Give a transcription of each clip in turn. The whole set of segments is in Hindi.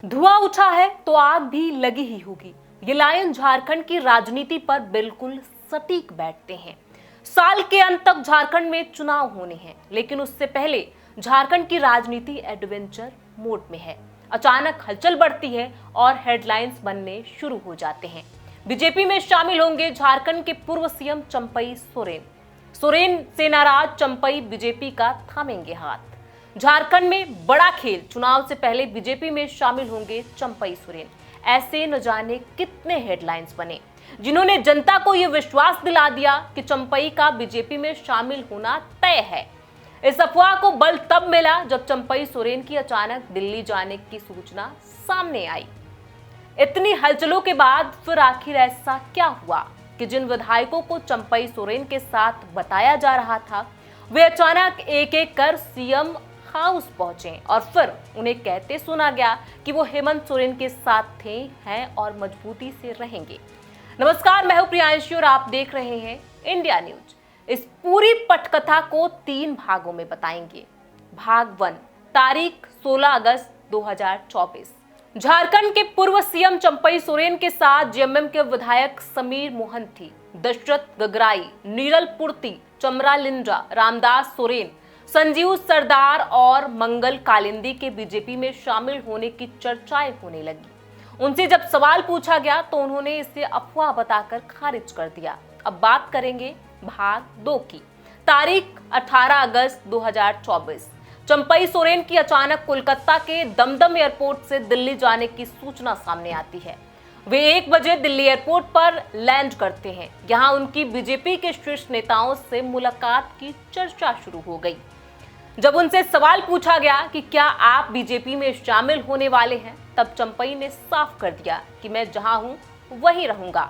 धुआं उठा है तो आग भी लगी ही होगी। ये लाइन झारखंड की राजनीति पर बिल्कुल सटीक बैठते हैं। साल के अंत तक झारखंड में चुनाव होने हैं, लेकिन उससे पहले झारखंड की राजनीति एडवेंचर मोड में है। अचानक हलचल बढ़ती है और हेडलाइंस बनने शुरू हो जाते हैं। बीजेपी में शामिल होंगे झारखंड के पूर्व सीएम चंपई सोरेन। सोरेन से नाराज चंपई बीजेपी का थामेंगे हाथ। झारखंड में बड़ा खेल, चुनाव से पहले बीजेपी में शामिल होंगे चंपई सोरेन। ऐसे न जाने कितने हेडलाइंस बने, जिन्होंने जनता को यह विश्वास दिला दिया कि चंपई का बीजेपी में शामिल होना तय है। इस अफवाह को बल तब मिला जब चंपई सोरेन की अचानक दिल्ली जाने की सूचना सामने आई। इतनी हलचलों के बाद फिर आखिर ऐसा क्या हुआ कि जिन विधायकों को चंपई सोरेन के साथ बताया जा रहा था, वे अचानक एक एक कर सीएम हाउस पहुंचे और फिर उन्हें कहते सुना गया कि वो हेमंत सोरेन के साथ थे, हैं और मजबूती से रहेंगे। नमस्कार, मैं हूं प्रियांशु और आप देख रहे हैं इंडिया न्यूज। इस पूरी पटकथा को 3 भागों में बताएंगे। भाग 1, तारीख 16 अगस्त 2024। झारखंड के पूर्व सीएम चंपई सोरेन के साथ जेएमएम के विधायक समीर मोहंती, दशरथ गगराई, नीरल पुर्ती, चमरा लिंडा, रामदास सोरेन, संजीव सरदार और मंगल कालिंदी के बीजेपी में शामिल होने की चर्चाएं होने लगी। उनसे जब सवाल पूछा गया तो उन्होंने इसे अफवाह बताकर खारिज कर दिया। अब बात करेंगे भाग 2 की। तारीख 18 अगस्त 2024। चंपई सोरेन की अचानक कोलकाता के दमदम एयरपोर्ट से दिल्ली जाने की सूचना सामने आती है। वे 1 बजे दिल्ली एयरपोर्ट पर लैंड करते हैं। यहां उनकी बीजेपी के शीर्ष नेताओं से मुलाकात की चर्चा शुरू हो गई। जब उनसे सवाल पूछा गया कि क्या आप बीजेपी में शामिल होने वाले हैं, तब चंपई ने साफ कर दिया कि मैं जहां हूं वहीं रहूंगा।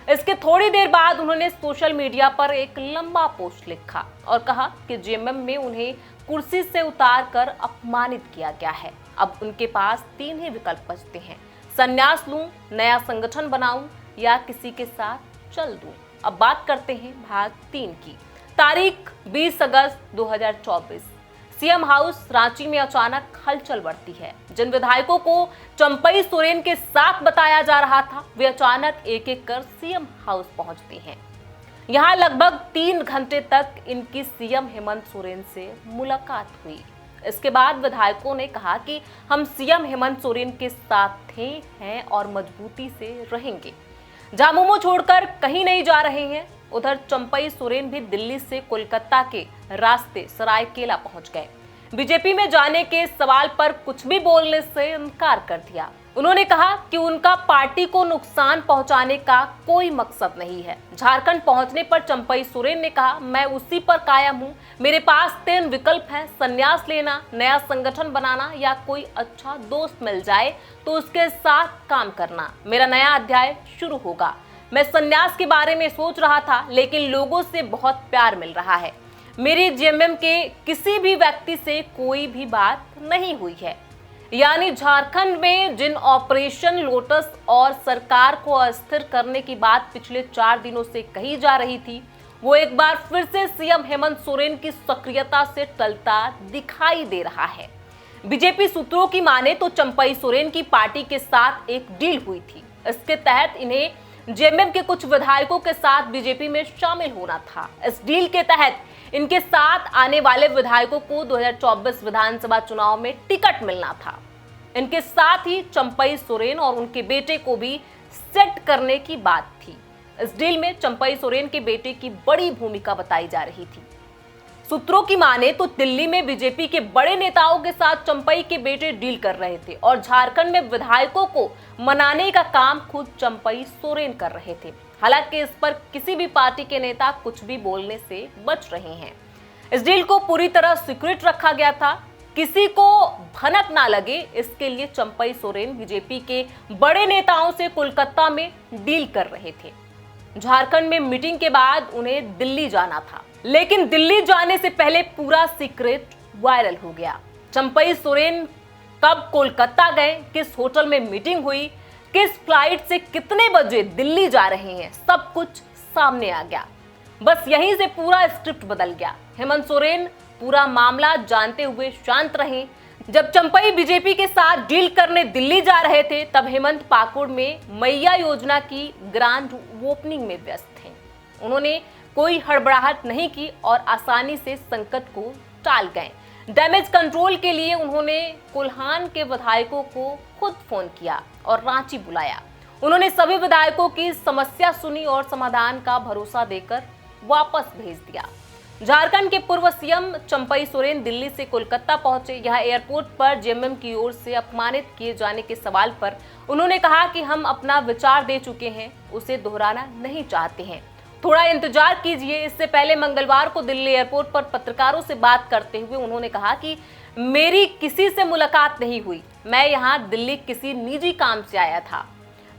इसके थोड़ी देर बाद उन्होंने सोशल मीडिया पर एक लंबा पोस्ट लिखा और कहा कि जेएमएम में उन्हें कुर्सी से उतार कर अपमानित किया गया है। अब उनके पास 3 ही विकल्प बचते हैं: संन्यास लूं, नया संगठन बनाऊं या किसी के साथ चल दूं। अब बात करते हैं भाग 3 की। तारीख 20 अगस्त 2024। सीएम हाउस रांची में अचानक हलचल बढ़ती है। जिन विधायकों को चंपई सोरेन के साथ बताया जा रहा था, वे अचानक एक एक कर सीएम हाउस पहुंचते हैं। यहां लगभग 3 घंटे तक इनकी सीएम हेमंत सोरेन से मुलाकात हुई। इसके बाद विधायकों ने कहा कि हम सीएम हेमंत सोरेन के साथ थे, हैं और मजबूती से रहेंगे। झामुमो छोड़कर कहीं नहीं जा रहे हैं। उधर चंपई सोरेन भी दिल्ली से कोलकाता के रास्ते सरायकेला पहुंच गए। बीजेपी में जाने के सवाल पर कुछ भी बोलने से इनकार कर दिया। उन्होंने कहा कि उनका पार्टी को नुकसान पहुंचाने का कोई मकसद नहीं है। झारखंड पहुंचने पर चंपई सोरेन ने कहा, मैं उसी पर कायम हूं। मेरे पास 3 विकल्प हैं: संन्यास लेना, नया संगठन बनाना या कोई अच्छा दोस्त मिल जाए तो उसके साथ काम करना। मेरा नया अध्याय शुरू होगा। मैं संन्यास के बारे में सोच रहा था, लेकिन लोगों से बहुत प्यार मिल रहा है। मेरी जेएमएम के किसी भी व्यक्ति से कोई भी बात नहीं हुई है। यानी झारखंड में जिन ऑपरेशन लोटस और सरकार को अस्थिर करने की बात पिछले 4 दिनों से कही जा रही थी, वो एक बार फिर से सीएम हेमंत सोरेन की सक्रियता से टलता दिखाई दे रहा है। बीजेपी सूत्रों की माने तो चंपई सोरेन की पार्टी के साथ एक डील हुई थी। इसके तहत इन्हें जेएमएम के कुछ विधायकों के साथ बीजेपी में शामिल होना था। इस डील के तहत इनके साथ आने वाले विधायकों को 2024 विधानसभा चुनाव में टिकट मिलना था। इनके साथ ही चंपई सोरेन और उनके बेटे को भी सेट करने की बात थी। इस डील में चंपई सोरेन के बेटे की बड़ी भूमिका बताई जा रही थी। सूत्रों की माने तो दिल्ली में बीजेपी के बड़े नेताओं के साथ चंपई के बेटे डील कर रहे थे और झारखंड में विधायकों को मनाने का काम खुद चंपई सोरेन कर रहे थे। हालांकि इस पर किसी भी पार्टी के नेता कुछ भी बोलने से बच रहे हैं। इस डील को पूरी तरह सीक्रेट रखा गया था, किसी को भनक ना लगे, इसके लिए चंपई सोरेन बीजेपी के बड़े नेताओं से कोलकाता में डील कर रहे थे। झारखंड में मीटिंग के बाद उन्हें दिल्ली जाना था, लेकिन दिल्ली जाने से पहले पूरा सीक्रेट वायरल हो गया। चंपई सोरेन कब कोलकाता गए, किस होटल में मीटिंग हुई, किस फ्लाइट से कितने बजे दिल्ली जा रहे हैं, सब कुछ सामने आ गया। बस यहीं से पूरा स्क्रिप्ट बदल गया। हेमंत सोरेन पूरा मामला जानते हुए शांत रहे। जब चंपई बीजेपी के साथ डील करने दिल्ली जा रहे थे, तब हेमंत पाकुड़ में मैया योजना की ग्रांड ओपनिंग में व्यस्त थे। उन्होंने कोई हड़बड़ाहट नहीं की और आसानी से संकट को टाल गए। डैमेज कंट्रोल के लिए उन्होंने कोल्हान के विधायकों को खुद फोन किया और रांची बुलाया। उन्होंने सभी विधायकों की समस्या सुनी और समाधान का भरोसा देकर वापस भेज दिया। झारखंड के पूर्व सीएम चंपई सोरेन दिल्ली से कोलकाता पहुंचे। यहां एयरपोर्ट पर जेएमएम की ओर से अपमानित किए जाने के सवाल पर उन्होंने कहा कि हम अपना विचार दे चुके हैं, उसे दोहराना नहीं चाहते हैं, थोड़ा इंतजार कीजिए। इससे पहले मंगलवार को दिल्ली एयरपोर्ट पर पत्रकारों से बात करते हुए उन्होंने कहा कि मेरी किसी से मुलाकात नहीं हुई, मैं यहां दिल्ली किसी निजी काम से आया था,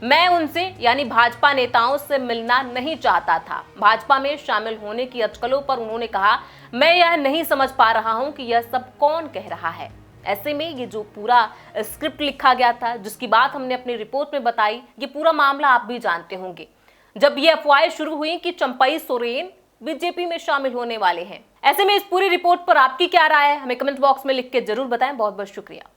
मैं उनसे यानी भाजपा नेताओं से मिलना नहीं चाहता था। भाजपा में शामिल होने की अटकलों पर उन्होंने कहा, मैं यह नहीं समझ पा रहा हूं कि यह सब कौन कह रहा है। ऐसे में ये जो पूरा स्क्रिप्ट लिखा गया था, जिसकी बात हमने अपनी रिपोर्ट में बताई, ये पूरा मामला आप भी जानते होंगे। जब ये अफवाहें शुरू हुई कि चंपई सोरेन बीजेपी में शामिल होने वाले हैं, ऐसे में इस पूरी रिपोर्ट पर आपकी क्या राय है, हमें कमेंट बॉक्स में लिख के जरूर बताएं। बहुत बहुत शुक्रिया।